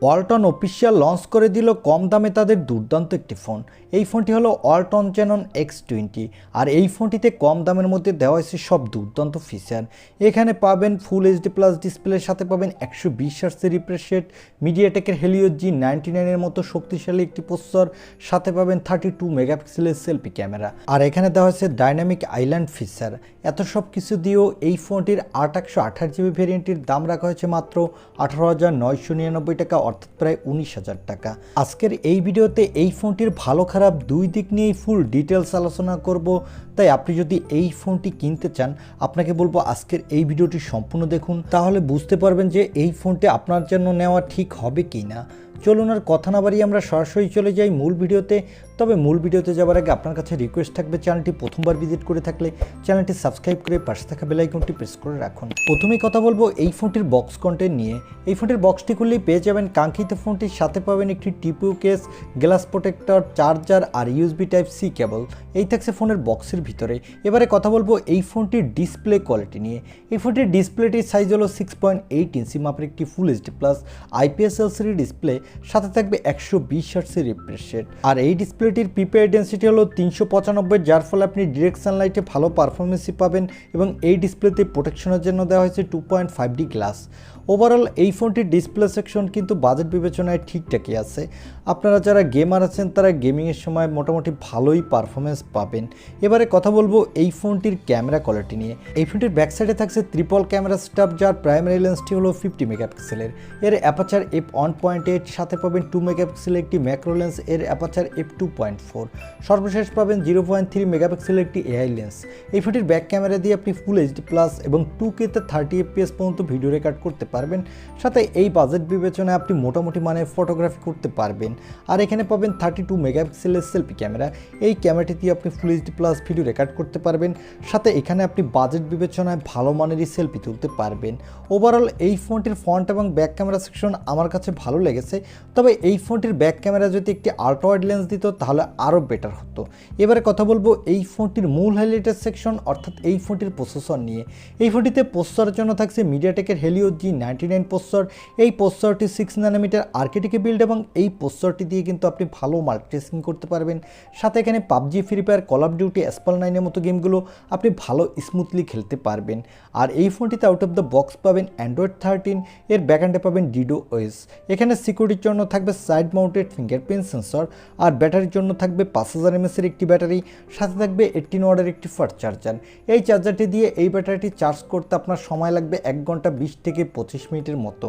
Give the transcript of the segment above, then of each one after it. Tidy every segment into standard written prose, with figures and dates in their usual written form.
Walton official launch করে দিল কম দামে তাদের দুর্দান্ত একটি ফোন। এই ফোনটি হলো ওয়ালটন Xanon X20। আর এই ফোনটিতে কম দামের মধ্যে দেওয়া হয়েছে সব দুর্দান্ত ফিচার। এখানে পাবেন ফুল এইচডি প্লাস ডিসপ্লের সাথে পাবেন 120 হার্টজের রিফ্রেশ রেট, মিডিয়াটেকের হেলিও G99 এর মতো শক্তিশালী একটি প্রসেসর, সাথে পাবেন 32 মেগাপিক্সেলের সেলফি ক্যামেরা। আর এখানে দেওয়া হয়েছে ডাইনামিক আইল্যান্ড ফিচার। এত সব কিছু দিয়েও এই ফোনটির 8/128GB ভেরিয়েন্টের দাম রাখা হয়েছে মাত্র 18,999 টাকা, অর্থাৎ প্রায় 19,000 টাকা। আজকের এই ভিডিওতে এই ফোনটির ভালো খারাপ দুই দিক নিয়েই ফুল ডিটেলস আলোচনা করব। তাই আপনি যদি এই ফোনটি কিনতে চান, আপনাকে বলবো আজকের এই ভিডিওটি সম্পূর্ণ দেখুন, তাহলে বুঝতে পারবেন যে এই ফোনটি আপনার জন্য নেওয়া ঠিক হবে কি না। চলুন আর কথা না বাড়িয়ে আমরা সরাসরি চলে যাই মূল ভিডিওতে। তবে মূল ভিডিওতে যাওয়ার আগে আপনার কাছে রিকোয়েস্ট থাকবে, চ্যানেলটি প্রথমবার ভিজিট করে থাকলে চ্যানেলটি সাবস্ক্রাইব করে পাশে থাকা বেল আইকনটি প্রেস করে রাখুন। প্রথমেই কথা বলবো এই ফোনটির বক্স কন্টেন্ট নিয়ে। এই ফোনটির বক্সটি খুললেই পেয়ে যাবেন কাঙ্ক্ষিত ফোনটির সাথে পাবেন একটি TPU case, glass protector, charger আর ইউএসবি টাইপ সি কেবল। এই থাকছে ফোনের বক্সের ভিতরে। এবারে কথা বলবো এই ফোনটির ডিসপ্লে কোয়ালিটি নিয়ে। এই ফোনটির ডিসপ্লেটির সাইজ হলো 6.8 ইঞ্চি মাপের একটি full HD plus IPS LCD display, সাথে থাকবে 120 হার্টজের রিফ্রেশ রেট। আর এই ডিসপ্লেটির পিপিআই ডেন্সিটি হলো 395, যার ফলে আপনি ডিরেক্ট সানলাইটে ভালো পারফরমেন্সই পাবেন। এবং এই ডিসপ্লেতে প্রোটেকশনের জন্য দেওয়া হয়েছে 2.5D গ্লাস। ওভারঅল এই ফোনটির ডিসপ্লে সেকশন কিন্তু বাজেট বিবেচনায় ঠিকঠাকই আছে। আপনারা যারা গেমার আছেন তারা গেমিংয়ের সময় মোটামুটি ভালোই পারফরমেন্স পাবেন। এবারে কথা বলবো এই ফোনটির ক্যামেরা কোয়ালিটি নিয়ে। এই ফোনটির ব্যাক সাইডে থাকছে ট্রিপল ক্যামেরা সেটআপ, যার প্রাইমারি লেন্সটি হলো 50 মেগাপিক্সেলের। এর অ্যাপারচার f1.8, সাথে পাবেন 2 মেগাপিক্সেলের একটি ম্যাক্রো লেন্স, এর অ্যাপারচার f2.4। সর্বশেষ পাবেন 0.3 মেগাপিক্সেলের একটি এআই লেন্স। এই ফোনটির ব্যাক ক্যামেরা দিয়ে আপনি ফুল এইচডি প্লাস এবং 2K-তে 30 FPS পর্যন্ত ভিডিও রেকর্ড করতে পারবেন। সাথে এই বাজেট বিবেচনায় আপনি মোটামুটি মানের ফটোগ্রাফি করতে পারবেন। আর এখানে পাবেন 32 মেগাপিক্সেলের সেলফি ক্যামেরা। এই ক্যামেরাটি দিয়ে আপনি full HD plus video record করতে পারবেন। সাথে এখানে আপনি বাজেট বিবেচনায় ভালো মানেরই সেলফি তুলতে পারবেন। ওভারঅল এই ফোনটির ফ্রন্ট এবং ব্যাক ক্যামেরা সেকশন আমার কাছে ভালো লেগেছে। তবে এই ফোনটির ব্যাক ক্যামেরা যদি একটি আল্ট্রা ওয়াইড লেন্স দিত তাহলে আরও বেটার হতো। এবারে কথা বলবো এই ফোনটির মূল হাইলাইটের সেকশন, অর্থাৎ এই ফোনটির প্রসেসর নিয়ে। এই ফোনটিতে প্রসেসরের জন্য থাকছে মিডিয়াটেকের হেলিও G99 প্রসেসর। এই প্রসেসরটি 6 ন্যানোমিটার আর্কিটেক্টে বিল্ড এবং এই প্রসেসরটি দিয়ে কিন্তু আপনি ভালো মাল্টিটাস্কিং করতে পারবেন। সাথে এখানে PUBG, free fire, call of duty, Asphalt 9-এর মতো গেমগুলো আপনি ভালো স্মুথলি খেলতে পারবেন। আর এই ফোনটিতে আউট অফ দ্য বক্স পাবেন Android 13, এর ব্যাকএন্ডে পাবেন DDoS। এখানে সিকিউরিটির জন্য থাকবে সাইড মাউন্টেড ফিঙ্গারপ্রিন্ট সেন্সর, আর ব্যাটারির জন্য থাকবে 5000 mAh-এর একটি ব্যাটারি, সাথে থাকবে 18 ওয়াটের একটি ফাস্ট চার্জার। এই চার্জারটি দিয়ে এই ব্যাটারিটি চার্জ করতে আপনার সময় লাগবে 1 ঘন্টা 20 থেকে 25 মিনিটের মতো।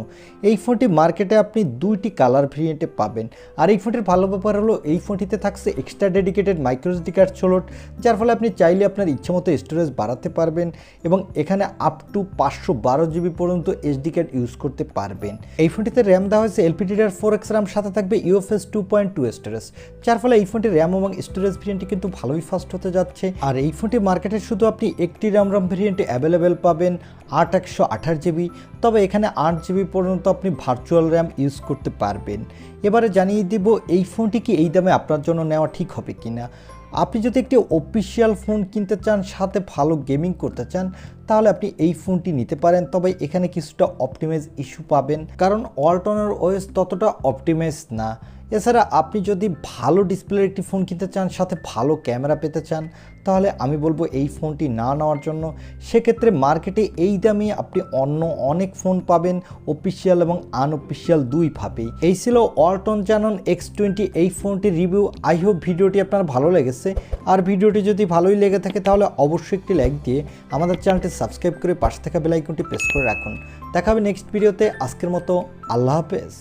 এই ফোনটি মার্কেটে আপনি দুইটি কালার ভেরিয়েন্টে পাবেন। আর এই ফোনটির ভালো ব্যাপার হলো এই ফোনটিতে থাকছে extra dedicated microSD card slot, যার ফলে আপনি চাইলে আপনার ইচ্ছামতো স্টোরেজ বাড়াতে পারবেন এবং এখানে আপ টু 512GB পর্যন্ত এসডি কার্ড ইউজ করতে পারবেন। এই ফোনটিতে র্যাম দেওয়া হয়েছে LPDDR4X RAM, সাথে থাকবে UFS 2.2 স্টোরেজ, যার ফলে এই ফোনটির র্যাম এবং স্টোরেজ ভেরিয়েন্টটি কিন্তু ভালোই ফাস্ট হতে যাচ্ছে। আর এই ফোনটি মার্কেটে শুধু আপনি একটি RAM ভেরিয়েন্টে অ্যাভেলেবেল পাবেন 8/128GB। তবে এখানে 8GB পর্যন্ত আপনি ভার্চুয়াল র্যাম ইউজ করতে পারবেন। এবারে জানিয়ে দিব এই ফোনটি কি এই দামে আপনার জন্য নেওয়া ঠিক হবে কিনা। আপনি যদি একটি অফিসিয়াল ফোন কিনতে চান, সাথে ভালো গেমিং করতে চান, তাহলে আপনি এই ফোনটি নিতে পারেন। তবে এখানে কিছুটা অপটিমাইজ ইস্যু পাবেন, কারণ ওয়ালটনের ওএস ততটা অপটিমাইজ না। এছাড়া আপনি যদি ভালো ডিসপ্লের একটি ফোন কিনতে চান, সাথে ভালো ক্যামেরা পেতে চান, তাহলে আমি বলবো এই ফোনটি না নেওয়ার জন্য। সেক্ষেত্রে মার্কেটে এই দামে আপনি অন্য অনেক ফোন পাবেন, অফিসিয়াল এবং আনঅফিসিয়াল দুইভাবেই। এই ছিল ওয়ালটন Xanon X20 এই ফোনটির রিভিউ। আই হোপ ভিডিওটি আপনার ভালো লেগেছে। আর ভিডিওটি যদি ভালোই লেগে থাকে তাহলে অবশ্যই একটি লাইক দিয়ে আমাদের চ্যানেলটি সাবস্ক্রাইব করে পাশে থাকা বেল আইকনটি প্রেস করে রাখুন। দেখা হবে নেক্সট ভিডিওতে। আজকের মতো আল্লাহ হাফেজ।